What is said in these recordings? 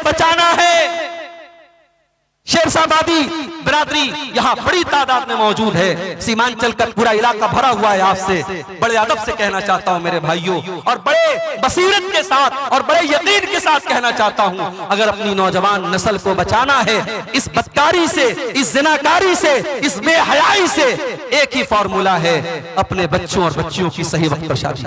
बचाना है। शेरशाहबादी बिरादरी यहाँ बड़ी तादाद में मौजूद है। सीमांचल का पूरा इलाका भरा हुआ है। आपसे बड़े अदब से कहना चाहता हूँ मेरे भाइयों, और बड़े बसीरत के साथ और बड़े यकीन के साथ कहना चाहता हूँ, अगर अपनी नौजवान नस्ल को बचाना है इस बदकारी से, इस जिनाकारी से, इस बेहयाई से, एक ही फॉर्मूला है, अपने बच्चों और बच्चियों की सही वक्त पर शादी।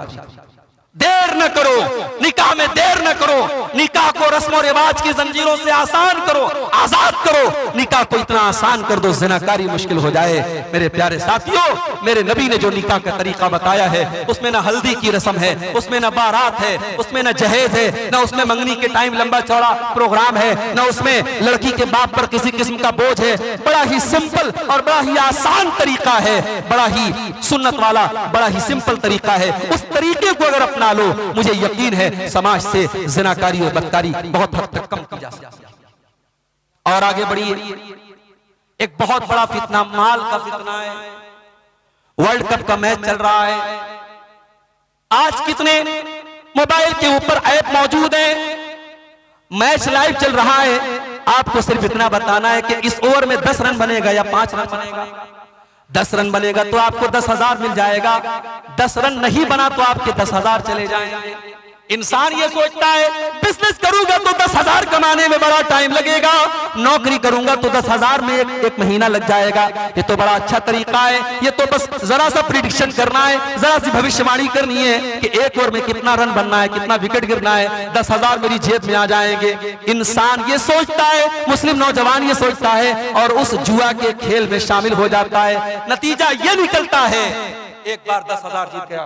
देर न करो, निकाह में देर न करो, निकाह को रस्म और रिवाज की जंजीरों से आसान करो, आजाद करो। निकाह को इतना आसान कर दो जिनाकारी मुश्किल हो जाए। मेरे प्यारे साथियों, मेरे नबी ने जो निकाह का तरीका बताया है उसमें ना हल्दी की रस्म है, उसमें ना बारात है, उसमें ना जहेज है, ना उसमें मंगनी के टाइम लंबा चौड़ा प्रोग्राम है, ना उसमें लड़की के बाप पर किसी किस्म का बोझ है। बड़ा ही सिंपल और बड़ा ही आसान तरीका है, बड़ा ही सुन्नत वाला, बड़ा ही सिंपल तरीका है। उस तरीके को अगर अपना लो, मुझे यकीन है समाज से जिनाकारी और बदकारी बहुत हद तक कम की जा सकती है। और आगे बढ़िए, एक बहुत बड़ा फितना माल का फितना है। वर्ल्ड कप का मैच चल रहा है। आज कितने मोबाइल के ऊपर ऐप मौजूद हैं, मैच लाइव चल रहा है। आपको सिर्फ इतना बताना है कि इस ओवर में 10 रन बनेगा या 5 रन बनेगा। 10 रन बनेगा तो आपको 10,000 मिल जाएगा, 10 रन नहीं बना तो आपके 10,000 चले जाएंगे। इंसान ये सोचता है बिजनेस करूंगा तो 10,000 कमाने में बड़ा टाइम लगेगा, नौकरी करूंगा तो 10,000 में एक महीना लग जाएगा। ये तो बड़ा अच्छा तरीका है, ये तो बस जरा सा प्रिडिक्शन करना है, जरा सी भविष्यवाणी करनी है कि एक ओवर में कितना रन बनना है, कितना विकेट गिरना है, 10,000 मेरी जेब में आ जाएंगे। इंसान ये सोचता है, मुस्लिम नौजवान ये सोचता है और उस जुआ के खेल में शामिल हो जाता है। नतीजा ये निकलता है, एक बार 10,000 जीत गया,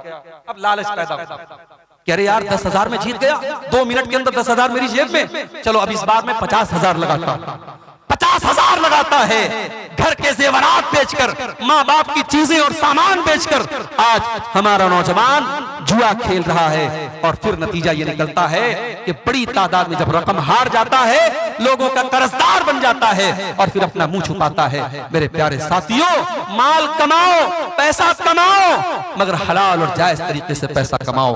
अब लालच पैदा होता है, कह रहे यार 10,000 में जीत गया, 2 मिनट के अंदर 10,000 मेरी जेब में, चलो अब इस बार में 50,000 लगाता हूं। 50,000 लगाता है, घर के जेवरात बेचकर, माँ बाप की चीजें और सामान बेचकर आज हमारा नौजवान जुआ खेल रहा है। और फिर नतीजा ये निकलता है कि बड़ी तादाद में जब रकम हार जाता है, लोगों का कर्जदार बन जाता है और फिर अपना मुंह छुपाता है। मेरे प्यारे साथियों, माल कमाओ, पैसा कमाओ, मगर हलाल और जायज तरीके से पैसा कमाओ।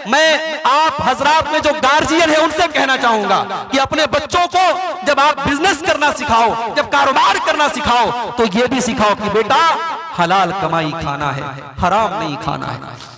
मैं आप हजरात में जो गार्जियन है उनसे कहना चाहूंगा कि अपने बच्चों को जब आप बिजनेस करना सिखाओ, जब कारोबार करना सिखाओ, तो ये भी सिखाओ कि बेटा हलाल कमाई खाना है, हराम नहीं खाना है।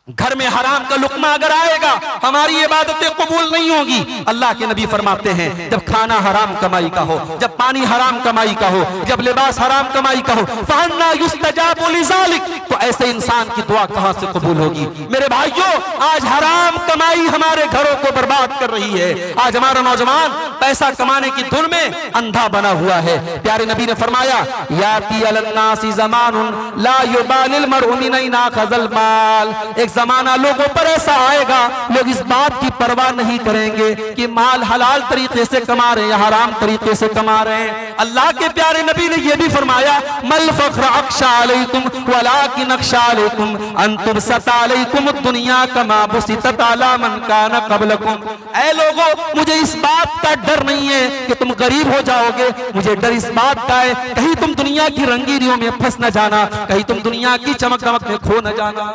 घर में हराम का लुकमा अगर आएगा, हमारी इबादतें कबूल नहीं होगी। अल्लाह के नबी फरमाते हैं, जब खाना हराम कमाई का हो, जब पानी हराम कमाई का हो, जब लिबास हराम कमाई का हो, फअन्ना युस्तजाबु लिज़ालिक, तो ऐसे इंसान की दुआ कहां से कबूल होगी। मेरे भाइयों, आज हराम कमाई हमारे घरों को बर्बाद कर रही है। आज हमारा नौजवान पैसा कमाने की धुन में अंधा बना हुआ है। प्यारे नबी ने फरमाया, याती अलन्नासी ज़मानुन ला युबालिल मरउ मिन ऐना खज़ल माल, एक जमाना लोगों पर ऐसा आएगा, लोग इस बात की परवाह नहीं करेंगे कि माल हलाल तरीके से कमा रहे हैं या हराम तरीके से कमा रहे हैं। अल्लाह के प्यारे नबी ने यह भी फरमाया, मल फख्र अख्शा अलैकुम वलाकिन अख्शा अलैकुम अन तुबसत अलैकुम दुनिया कमा बुसितत अला मन कान क़ब्लकुम। ऐ लोगों, मुझे इस बात का डर नहीं है कि तुम गरीब हो जाओगे, मुझे डर इस बात का है कहीं तुम दुनिया की रंगीनियों में फंस न जाना, कहीं तुम दुनिया की चमक दमक में खो न जाना।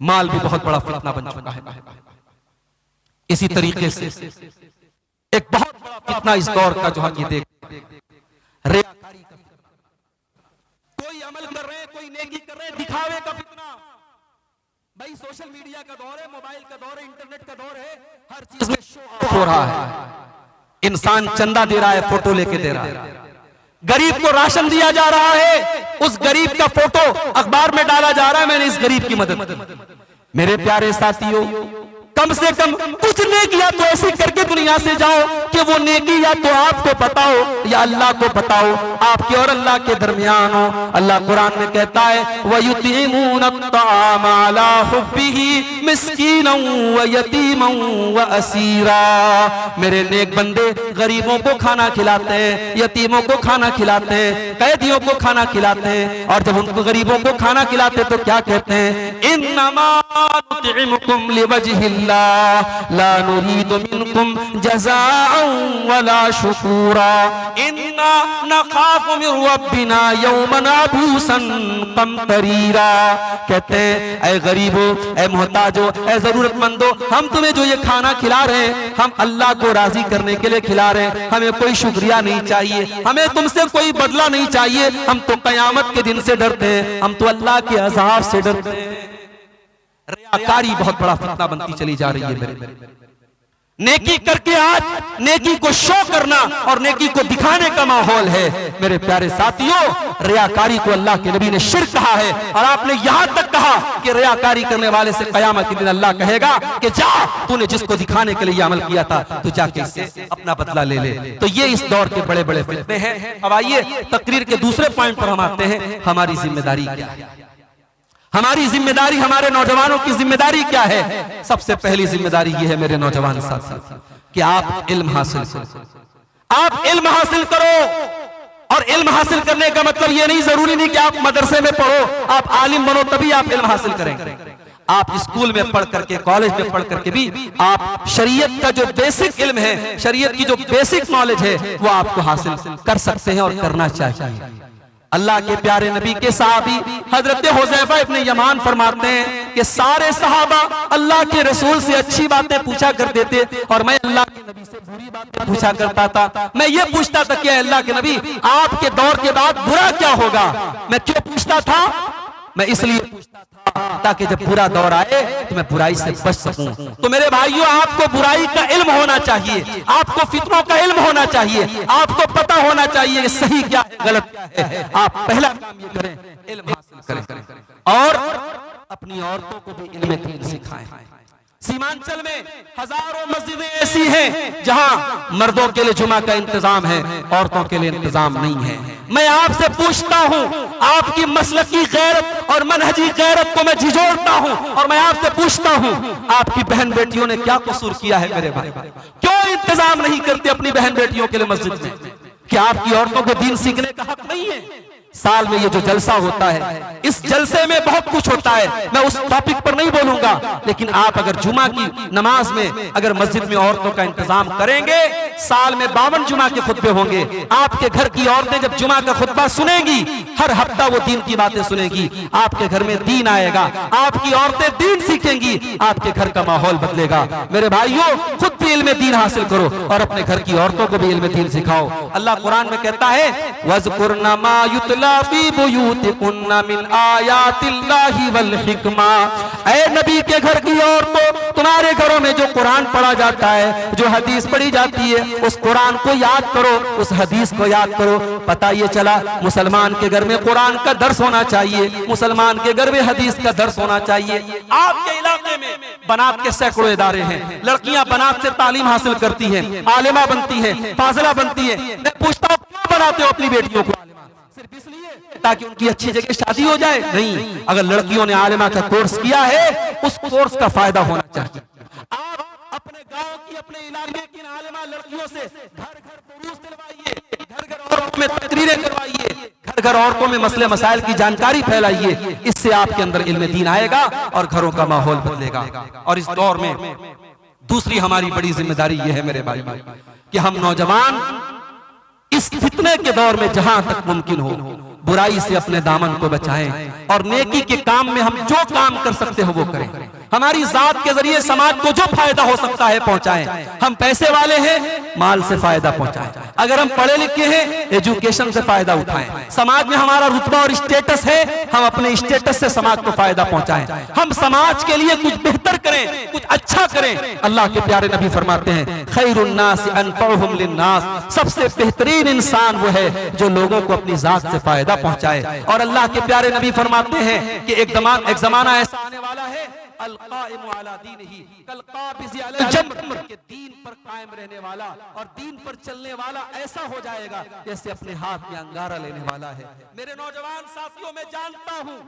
माल भी बहुत बड़ा फितना बन चुका है। इसी तरीके से एक बहुत बड़ा फितना इस दौर का जो हम ये देख, रियाकारी का फितना। कोई अमल कर रहे हैं, कोई नेकी कर रहे हैं, दिखावे का फितना। भाई सोशल मीडिया का दौर है, मोबाइल का दौर है, इंटरनेट का दौर है, हर चीज में शो ऑफ हो रहा है। इंसान चंदा दे रहा है, फोटो लेके दे रहा है। गरीब को राशन दिया जा रहा है, उस गरीब का फोटो अखबार में डाला जा रहा है, मैंने इस गरीब की मदद की। मेरे प्यारे साथियों, कम से कम कुछ नेकियां तो ऐसी करके दुनिया से जाओ कि वो नेकी या तो आपको पता हो या अल्लाह को पता हो, आपके और अल्लाह के दरमियान हो। अल्लाह कुरान में कहता है, वयुतीमून अत्ताम अला हुब्बिही मिस्कीनन व यतीमन व असीरा। मेरे नेक बंदे गरीबों को खाना खिलाते हैं, यतीमों को खाना खिलाते हैं, कैदियों को खाना खिलाते हैं। और जब उनको गरीबों को खाना खिलाते तो क्या कहते हैं, इन्नमा नुतिमुकुम लिवजहिल्लाह ला नुरीदु मिनकुम जज़ाअन वला शुकूरा इन्ना नखाफु मिन रब्बिना यौमन अबूसन कमतरीरा। कहते हैं ऐ गरीबो, ऐ मोहताजो, ऐ जरूरतमंदो, हम तुम्हें जो ये खाना खिला रहे हैं हम अल्लाह को राजी करने के लिए खिला रहे हैं, हमें कोई शुक्रिया नहीं चाहिए, हमें तुमसे कोई बदला नहीं चाहिए, हम तो कयामत के दिन से डरते हैं, हम तो अल्लाह के अज़ाब से डरते हैं। रियाकारी बहुत बड़ा फितना बनती चली जा रही है मेरे। नेकी करके आज नेकी को शो करना और नेकी को दिखाने का माहौल है मेरे प्यारे साथियों। रियाकारी को अल्लाह के नबी ने शिर्क कहा है और आपने यहां तक कहा कि रियाकारी करने वाले से कयामत के दिन अल्लाह कहेगा कि जा, तूने जिसको दिखाने के लिए अमल किया था तू जाके इससे अपना बदला ले ले। तो ये इस दौर के बड़े बड़े फितने हैं। अब आइए तकरीर के दूसरे पॉइंट पर हम आते हैं, हमारी जिम्मेदारी क्या है। हमारी जिम्मेदारी, हमारे नौजवानों की जिम्मेदारी क्या है। सबसे पहली जिम्मेदारी यह है मेरे नौजवान साथी कि आप इल्म हासिल करो, आप इल्म हासिल करो। और इल्म हासिल करने का मतलब यह नहीं, जरूरी नहीं कि आप मदरसे में पढ़ो, आप आलिम बनो तभी आप इल्म हासिल करेंगे। आप स्कूल में पढ़ करके, कॉलेज में पढ़ करके भी आप शरीयत का जो बेसिक इल्म है, शरीयत की जो बेसिक नॉलेज है वो आपको हासिल कर सकते हैं और करना चाहिए। अल्लाह के प्यारे नबी के साहबी हजरत हुज़ैफा इब्न यमान फरमाते हैं कि सारे सहाबा अल्लाह के रसूल से अच्छी बातें पूछा करते थे और मैं अल्लाह के नबी से बुरी बातें पूछा करता था। मैं ये पूछता था कि अल्लाह के नबी आपके दौर के बाद बुरा क्या होगा। मैं क्यों पूछता था? मैं इसलिए पूछता था ताकि जब बुरा दौर आए तो मैं बुराई से बच सकूं। तो मेरे भाइयों, आपको बुराई का इल्म होना चाहिए, आपको फितनों का इल्म होना चाहिए, आपको पता होना चाहिए कि सही क्या है, गलत क्या है। आप पहला काम ये करें, इल्म हासिल करें और अपनी औरतों को भी इल्म सिखाएं। सीमांचल में हजारों मस्जिदें ऐसी हैं जहां मर्दों के लिए जुमा का इंतजाम है, औरतों के लिए इंतजाम नहीं है। मैं आपसे पूछता हूं, आपकी मसलकी गैरत और मनहजी गैरत को मैं झिझोड़ता हूं और मैं आपसे पूछता हूं, आपकी बहन बेटियों ने क्या कसूर किया है मेरे भाई? क्यों इंतजाम नहीं करते अपनी बहन बेटियों के लिए मस्जिद में? क्या आपकी औरतों को दीन सीखने का हक नहीं है? साल में ये जो जलसा होता है, इस जलसे में बहुत कुछ होता है, मैं उस टॉपिक पर नहीं बोलूंगा, लेकिन आप अगर जुमा की नमाज में अगर मस्जिद में औरतों का इंतजाम करेंगे, साल में 52 जुमा के खुतबे होंगे। आपके घर की औरतें जब जुमा का खुतबा सुनेंगी, हर हफ्ता वो दीन की बातें सुनेंगी, आपके घर में दीन आएगा, आपकी औरतें दीन सीखेंगी, आपके घर का माहौल बदलेगा। मेरे भाइयों, खुद भी इल्म दीन हासिल करो और अपने घर की औरतों को भी इल्म दीन सिखाओ। अल्लाह कुरान में कहता है, वज़कुरना मा युतला फी बुयूतिकुन्ना मिन आयातिल्लाहि वल हिकमा। ऐ नबी के घर की औरतों, तुम्हारे घरों में जो कुरान पढ़ा जाता है, जो हदीस पढ़ी जाती है, उस कुरान को याद करो, उस हदीस को याद करो। पता ये चला मुसलमान के घर में कुरान का दर्स होना चाहिए, मुसलमान के घर में हदीस का दर्स होना चाहिए। आपके इलाके में बनात के सैकड़ों इदारे हैं, लड़कियां बनात से तालीम हासिल करती हैं, आलिमा बनती हैं, फाजिला बनती हैं। मैं पूछता हूं, क्यों बनाते हो अपनी बेटियों को? सिर्फ इसलिए ताकि उनकी अच्छी जगह शादी हो जाए? नहीं, अगर लड़कियों ने आलिमा का कोर्स किया है, उस कोर्स का फायदा होना चाहिए। आप अपने गांव की, अपने इलाके की आलिमा लड़कियों से घर घर दुरूस दिलवाइए, घर घर औरतों में तकरीरें करवाइए, घर घर औरतों में मसले मसाइल की जानकारी फैलाइए। इससे आपके अंदर इल्म दीन आएगा और घरों का माहौल बदलेगा। और इस दौर में दूसरी हमारी बड़ी जिम्मेदारी यह है मेरे भाई कि हम नौजवान इस फितने के दौर में जहां तक मुमकिन हो बुराई से अपने दामन को बचाएं और नेकी के काम में हम जो काम कर सकते हो वो करें। हमारी जात के जरिए समाज को जो फायदा हो सकता है पहुंचाएं। हम पैसे वाले हैं, माल से फायदा पहुंचाएं। अगर हम पढ़े लिखे हैं, एजुकेशन से फायदा उठाएं। समाज में हमारा रुतबा और स्टेटस है, हम अपने स्टेटस से समाज को फायदा पहुंचाएं। हम समाज के लिए कुछ बेहतर करें, कुछ अच्छा करें। अल्लाह के प्यारे नबी फरमाते हैं, खैरुन्नास अनफअहुम लिन्नास। सबसे बेहतरीन इंसान वो है जो लोगों को अपनी जात से फायदा पहुंचाए। और अल्लाह के प्यारे नबी फरमाते हैं कि एक जमाना ऐसा आने वाला है, अल-काइमु अला दीनिही कल-काबिज़ि अलल जम्र, के दीन पर कायम रहने वाला और दीन पर चलने वाला ऐसा हो जाएगा जैसे अपने हाथ में अंगारा लेने वाला है। मेरे नौजवान साथियों, मैं जानता हूं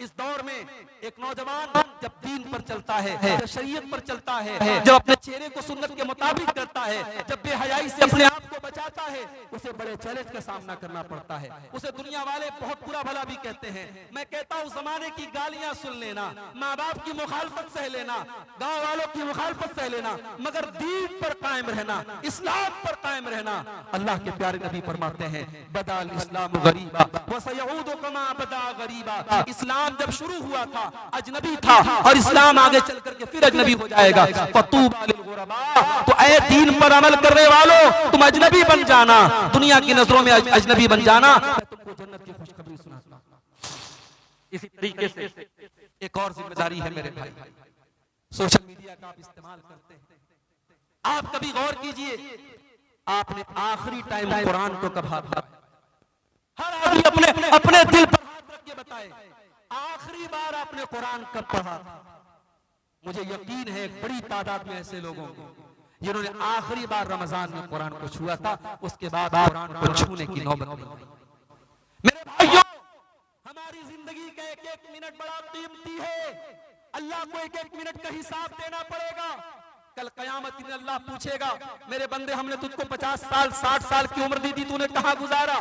इस दौर में एक नौजवान जब दीन पर चलता है, जब शरीयत पर चलता है, जब अपने चेहरे को सुन्नत के मुताबिक करता है, जब बेहयाई से अपने आप को बचा चाहता है उसे बड़े चैलेंज का सामना करना पड़ता है। उसे दुनिया वाले बहुत बुरा भला भी कहते हैं। मैं कहता हूँ जमाने की गालियां सुन लेना, माँ बाप की मुखालफत सह लेना, गांव वालों की मुखालफत सह लेना, मगर दीन पर कायम रहना, इस्लाम पर कायम रहना। अल्लाह के प्यारे नबी फरमाते हैं बदाल इस्लाम गरीबा व सयऊदु कमा बदा गरीबा। इस्लाम जब शुरू हुआ था अजनबी था और इस्लाम आगे चल करके फिर अजनबी हो जाएगा। फतूबा लिल गुरबा, तो ऐ दीन पर अमल करने वालों तुम अजनबी बन जाना, दुनिया की नजरों में अजनबी बन जाना। मैं तुमको जन्नत की खुशखबरी सुनाता हूं। इसी तरीके से एक और जिम्मेदारी है मेरे भाई, सोशल मीडिया का आप इस्तेमाल करते हैं। आप कभी गौर कीजिए, आपने आखिरी टाइम कुरान को कब हाथ लगाया? हर आदमी अपने अपने दिल पर हाथ रख के बताए आखिरी बार आपने कुरान कब पढ़ा? मुझे यकीन है एक बड़ी तादाद में ऐसे लोगों को जिन्होंने आखिरी बार रमजान में कुरान को छुआ था, उसके बाद कुरान को छूने की नौबत नहीं। मेरे भाइयों, हमारी जिंदगी का एक एक मिनट बड़ा कीमती है। अल्लाह को एक एक मिनट का हिसाब देना पड़ेगा। कल कयामत में अल्लाह पूछेगा, मेरे बंदे हमने तुझको 50 साल 60 साल की उम्र दी थी, तूने कहां गुजारा?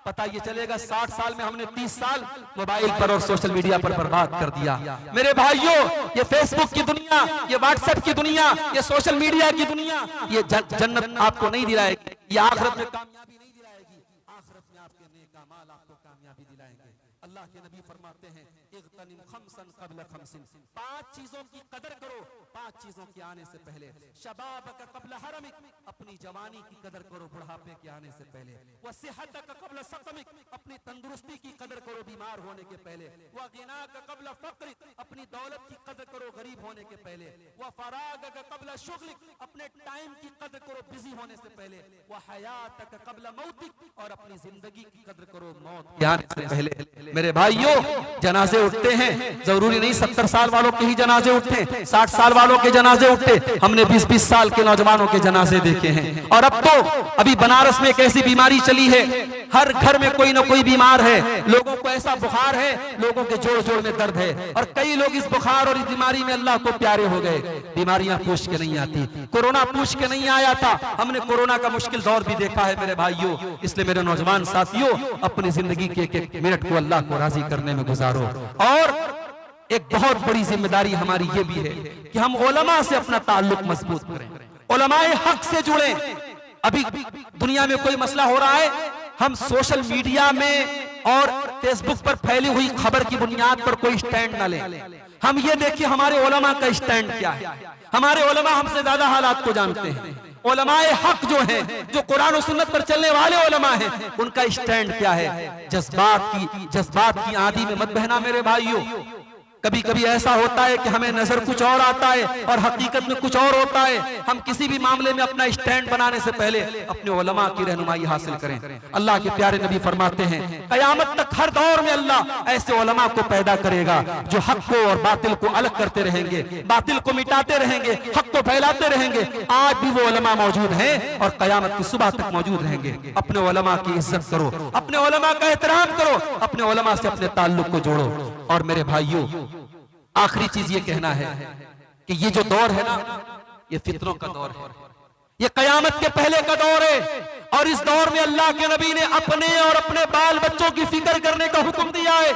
पता ये चलेगा 60 साल में हमने 30 साल मोबाइल पर और सोशल मीडिया पर बर्बाद कर दिया। मेरे भाइयों, ये फेसबुक की दुनिया, ये व्हाट्सएप की दुनिया, ये सोशल मीडिया की दुनिया, ये जन्नत आपको नहीं दिलाएगी, ये आखिरत में कामयाबी नहीं दिलाएगी। आखिरत में आपके नेक अमाल आपको कामयाबी दिलाएंगे। अल्लाह के नबी फरमाते हैं इग़तनिम खमसन क़ब्ल खमसिन, 5 चीजों की कदर करो 5 चीजों के आने से पहले। शबाबक क़ब्ल हरमिक, अपनी जवानी की कदर करो बुढ़ापे के आने से पहले। व सिहतक क़ब्ल सक़मिक, अपनी तंदुरुस्ती की कदर करो बीमार होने के पहले। व गिनाक क़ब्ल फ़क़रिक, अपनी दौलत की कदर करो गरीब होने के पहले। व फ़रागक क़ब्ल शुग़लिक, अपने टाइम की कदर करो बिजी होने से पहले। व हयातक क़ब्ल मौतिक, और अपनी जिंदगी की कदर करो मौत के आने से पहले। मेरे भाइयों, जनाजे उठते हैं, जरूरी नहीं 70 साल वालों के ही जनाजे उठते, 60 साल वालों के जनाजे उठते। हमने 20-20 साल के नौजवानों के जनाजे देखे हैं। और अब तो अभी बनारस में एक ऐसी बीमारी चली है, हर घर में कोई ना कोई बीमार है। लोगों को ऐसा बुखार है, लोगों के जोड़ जोड़ में दर्द है, और कई लोग इस बुखार और इस बीमारी में अल्लाह को प्यारे हो गए। बीमारियां पूछ के नहीं आती, कोरोना पूछ के नहीं आया था। हमने कोरोना का मुश्किल दौर भी देखा है मेरे भाइयों। इसलिए मेरे नौजवान साथियों, अपनी जिंदगी के एक एक मिनट को अल्लाह को राजी करने में गुजारो। और एक बहुत बड़ी जिम्मेदारी हमारी ये भी है कि हम उलमा से अपना ताल्लुक मजबूत करें, उलमाए हक से जुड़े। अभी दुनिया में कोई मसला हो रहा है, हम सोशल मीडिया में और फेसबुक पर फैली हुई खबर की बुनियाद पर कोई स्टैंड न लें। हम ये देखिए हमारे उलमा का स्टैंड क्या है। हमारे उलमा हमसे ज्यादा हालात को जानते हैं। उलमाए हक जो हैं, जो कुरान और सुन्नत पर चलने वाले उलमा हैं, उनका स्टैंड क्या है। जज्बात की आंधी में मत बहना मेरे भाइयों। कभी कभी ऐसा होता है कि हमें नजर कुछ और आता है और हकीकत में कुछ और होता है। हम किसी भी मामले में अपना स्टैंड बनाने से पहले अपने उलमा की रहनुमाई हासिल करें। अल्लाह के प्यारे नबी फरमाते हैं कयामत तक हर दौर में अल्लाह ऐसे उलमा को पैदा करेगा जो हक को और बातिल को अलग करते रहेंगे, बातिल को मिटाते रहेंगे, हक को फैलाते रहेंगे। आज भी वो उलमा मौजूद हैं और कयामत की सुबह तक मौजूद रहेंगे। अपने उलमा की इज्जत करो, अपने उलमा का एहतराम करो, अपने उलमा से अपने ताल्लुक को जोड़ो। और मेरे भाइयों, आखिरी चीज ये कहना है कि ये जो दौर है ना, ये फितरों का दौर है, ये कयामत के पहले का दौर है। और इस दौर में अल्लाह के नबी ने अपने और अपने बाल बच्चों की फिक्र करने का हुक्म दिया है।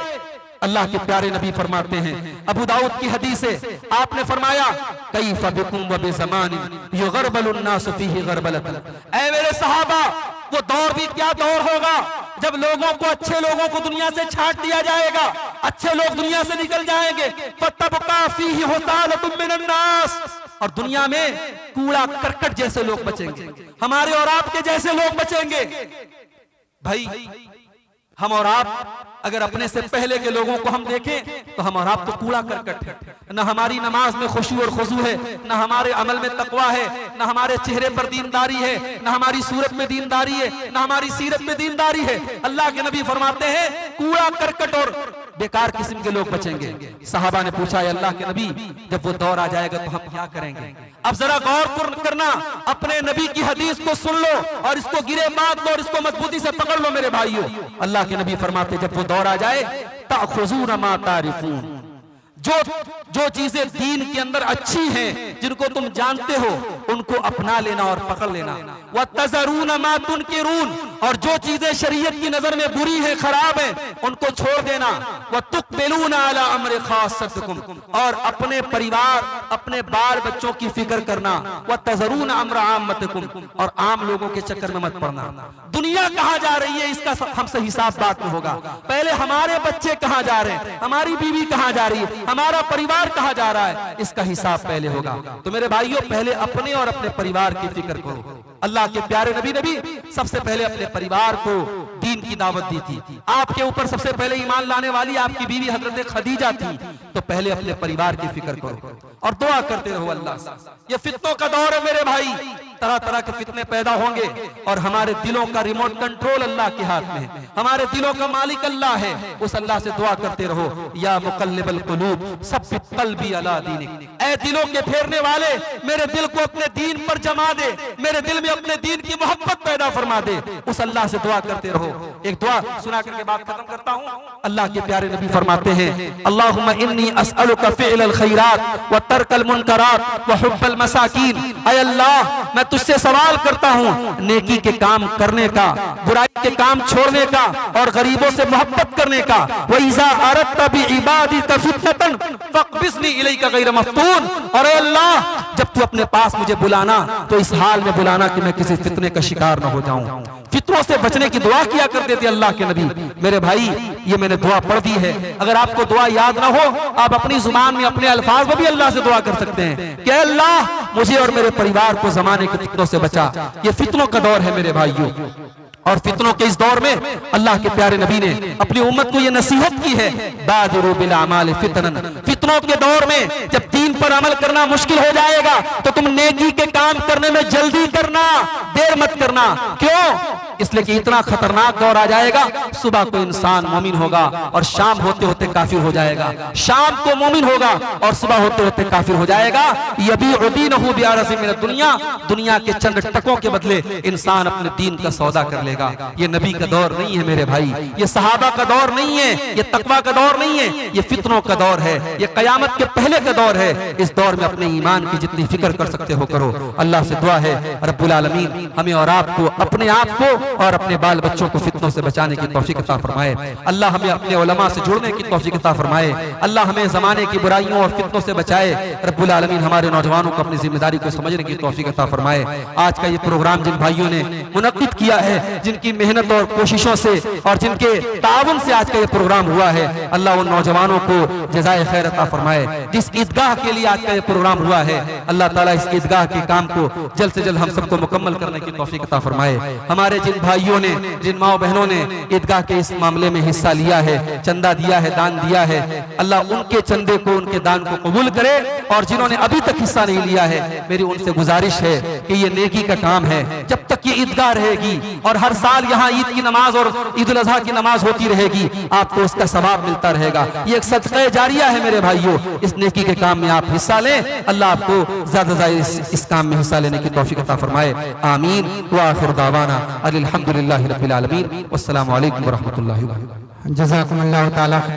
अल्लाह के प्यारे नबी फरमाते हैं, अबू दाऊद की हदीस है, आपने फरमाया कैफ़ बिकुम व बिज़मानिन युग़रबलुन नासु फ़ीही ग़रबलतन। ऐ मेरे सहाबा, वो दौर भी क्या दौर होगा जब लोगों को, अच्छे लोगों को दुनिया से छांट दिया जाएगा, अच्छे लोग दुनिया से निकल जाएंगे। फ़तबक़ा फ़ीही हुतालतुम मिनन नास, और दुनिया में कूड़ा करकट जैसे लोग बचेंगे, हमारे और आपके जैसे लोग बचेंगे। भाई, हम और आप अगर अपने से पहले के लोगों को हम देखें तो हम और आप तो कूड़ा करकट है। न हमारी नमाज में खुशू और खुजू है, न हमारे अमल में तकवा है, न हमारे चेहरे पर दीनदारी है, न हमारी सूरत में दीनदारी है, न हमारी सीरत में दीनदारी है। अल्लाह के नबी फरमाते हैं कूड़ा करकट और बेकार किस्म के लोग बचेंगे। सहाबा ने पूछा, अल्लाह के नबी, जब वो दौर आ जाएगा तो हम क्या करेंगे? अब जरा गौर करना, अपने नबी की हदीस को सुन लो और इसको गिरे बांध लो और इसको मजबूती से पकड़ लो मेरे भाइयों। अल्लाह के नबी फरमाते, जब वो दौर आ जाए, ताखुज़ून मा तारिफून, जो चीजें दीन के अंदर अच्छी हैं जिनको तुम जानते हो उनको अपना लेना और पकड़ लेना। व तज़रून मा तुनकिरून, और जो चीजें शरीयत की नजर में बुरी है, खराब है, उनको छोड़ देना। व तुक़बिलून अला अम्र खासतकुम, और अपने परिवार अपने बाल बच्चों की फिक्र करना। व तज़रून अम्र आम्मतकुम, और आम लोगों के चक्कर में मत पड़ना। दुनिया कहाँ जा रही है इसका हमसे हिसाब बाद में होगा। पहले हमारे बच्चे कहाँ जा रहे हैं, हमारी बीवी कहाँ जा रही है, हमारा परिवार कहाँ जा रहा है, इसका हिसाब पहले होगा। तो मेरे भाइयों, पहले अपने और अपने परिवार की फिक्र करो। अल्लाह के प्यारे नबी ने भी सबसे पहले अपने परिवार को दीन की दावत दी थी। आपके ऊपर सबसे पहले ईमान लाने वाली आपकी बीवी हजरत खदीजा थी। तो पहले अपने परिवार की फिक्र करो और दुआ करते रहो अल्लाह से। ये फितनों का दौर है मेरे भाई, तरह तरह के फितने पैदा होंगे और हमारे दिलों का रिमोट कंट्रोल अल्लाह के हाथ में है। हमारे दिलों का मालिक अल्लाह है। उस अल्लाह से दुआ करते रहो, या मुक़ल्लिबल क़ुलूब सब्बित क़ल्बी अला दीनिक। ऐ दिलों के फेरने वाले, मेरे दिल को अपने दीन पर जमा दे, मेरे दिल में अपने दीन की मोहब्बत पैदा फरमा दे। उस अल्लाह से दुआ करते रहो। एक दुआ सुना करके बात खत्म करता हूँ। अल्लाह के प्यारे नबी फरमाते हैं, अल्लाहुम्मा इन्नी अस्अलुका फ़िअलल खैरात व तर्कल मुनकरात व हुब्बल मसाकीन। ऐ अल्लाह, मैं तुझसे सवाल करता हूँ नेकी के काम करने का, बुराई के काम छोड़ने का और गरीबों से मोहब्बत करने का। व इज़ा अरदत बिइबादिका फितनतन फक़बिज़नी इलैका गैर मफ़्तून। और ऐ अल्लाह, जब तू अपने पास मुझे बुलाना तो इस हाल में बुलाना कि मैं किसी फितने का शिकार न हो जाऊं। फितनों से बचने की दुआ किया करते थे अल्लाह के नबी। मेरे भाई, ये मैंने दुआ पढ़ दी है। अगर आपको दुआ याद ना हो, आप अपनी जुबान में अपने अल्फाज में भी अल्लाह से दुआ कर सकते हैं कि अल्लाह, मुझे और मेरे परिवार को जमाने के फितनों से बचा। ये फितनों का दौर है मेरे भाइयों, और फितनों के इस दौर में अल्लाह के प्यारे नबी ने अपनी उम्मत को यह नसीहत की है, बादिरू बिल अमाल फितनन। फितनों के दौर में जब दीन पर अमल करना मुश्किल हो जाएगा तो तुम नेकी के काम करने में जल्दी करना, देर मत करना। क्यों? इसलिए कि इतना खतरनाक दौर आ जाएगा, सुबह को इंसान मोमिन होगा और शाम होते होते काफिर हो जाएगा, शाम को मोमिन होगा और सुबह होते होते काफिर हो जाएगा। यबीउ दीनहु बिअरज़िन मिन दुनिया, दुनिया के चंद टकों के बदले इंसान अपने दीन का सौदा कर लेगा। ये नबी का दौर नहीं है मेरे भाई, ये सहाबा का दौर नहीं है, ये तकवा का दौर नहीं है, ये फितनों का दौर है, ये कयामत के पहले का दौर है। इस दौर में अपने ईमान की जितनी फिक्र कर सकते हो करो। अल्लाह से दुआ है रब्बुल आलमीन हमें और आपको, अपने आप को और अपने बाल बच्चों को फितनों से बचाने की तौफीक अता फरमाए। अल्लाह हमें अपने उलमा से जुड़ने की तौफीक अता फरमाए। अल्लाह हमें ज़माने की बुराइयों और फितनों से बचाए। रब्बुल आलमीन हमारे नौजवानों को अपनी जिम्मेदारी को समझने की तौफीक अता फरमाए। आज का ये प्रोग्राम जिन भाइयों ने मुनक्किद किया है, जिनकी मेहनत और कोशिशों से और जिनके ताउन से आज का ये प्रोग्राम हुआ है, अल्लाह उन नौजवानों को जज़ाए खैर अता फरमाए। जिस ईदगाह के लिए आज का ये प्रोग्राम हुआ है, अल्लाह ताला इस ईदगाह के काम को जल्द से जल्द हम सबको मुकम्मल करने की तौफीक अता फरमाए। हमारे जिन भाइयों ने, जिन माओ बहनों ने ईदगाह के इस मामले में हिस्सा लिया है, चंदा दिया है, दान दिया है, अल्लाह उनके चंदे को, उनके दान को कबूल करे। और जिन्होंने अभी तक हिस्सा नहीं लिया है, मेरी उनसे गुजारिश है कि ये नेकी का काम है। जब तक ये ईदगाह रहेगी और हर साल यहाँ ईद की नमाज और ईद उल अज़हा की नमाज होती रहेगी, आपको उसका सवाब मिलता रहेगा। ये एक सदक़ा जारिया है मेरे भाइयों। इस नेकी के काम में आप हिस्सा लें, अल्लाह आपको ज़्यादा से ज़्यादा इस काम में हिस्सा लेने की तौफीक अता फरमाए। आमीन व आखिर दावाना अल्हम्दुलिल्लाहि रब्बिल आलमीन। वस्सलामु अलैकुम व रहमतुल्लाहि व बरकातुहू। जज़ाकुमुल्लाहु ताला।